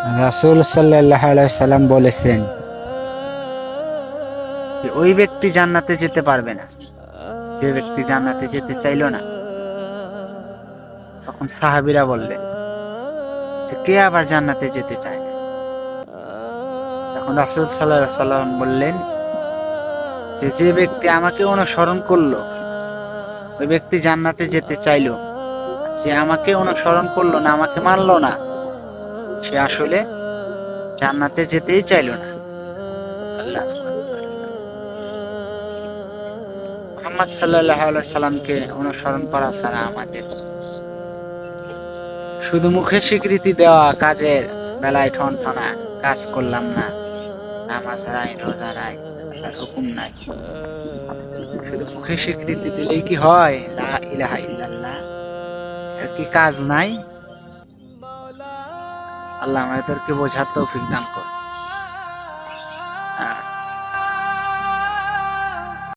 রাসূল সাল্লাল্লাহু আলাইহি সাল্লাম বলেছেন যে ওই ব্যক্তি জান্নাতে যেতে পারবে না যে ব্যক্তি জান্নাতে যেতে চাইলো না। তখন সাহাবীরা বললেন যে কে আবার জান্নাতে যেতে চায় না? তখন রাসূল সাল্লাল্লাহু আলাইহি সাল্লাম বললেন যে যে ব্যক্তি আমাকে অনুসরণ করলো ওই ব্যক্তি জান্নাতে যেতে চাইলো, যে আমাকে অনুসরণ করলো না, আমাকে মানলো না, সে আসলে জান্নাতে যেতেই চাইলো না। আল্লাহ মুহাম্মদ সাল্লাল্লাহু আলাইহি সাল্লামকে অনুসরণ করা ছাড়া আমাদের শুধু মুখে স্বীকৃতি দেওয়া, কাজের বেলায় ঠনঠনা কাজ করলাম না, নামাজ নাই, রোজা নাই, আল্লাহর হুকুম নাই, শুধু মুখে স্বীকৃতি দিলেই কি হয়? লা ইলাহা ইল্লাল্লাহ, এর কি কাজ নাই? আল্লাহ আমাদেরকে বোঝার তৌফিক দান করুন।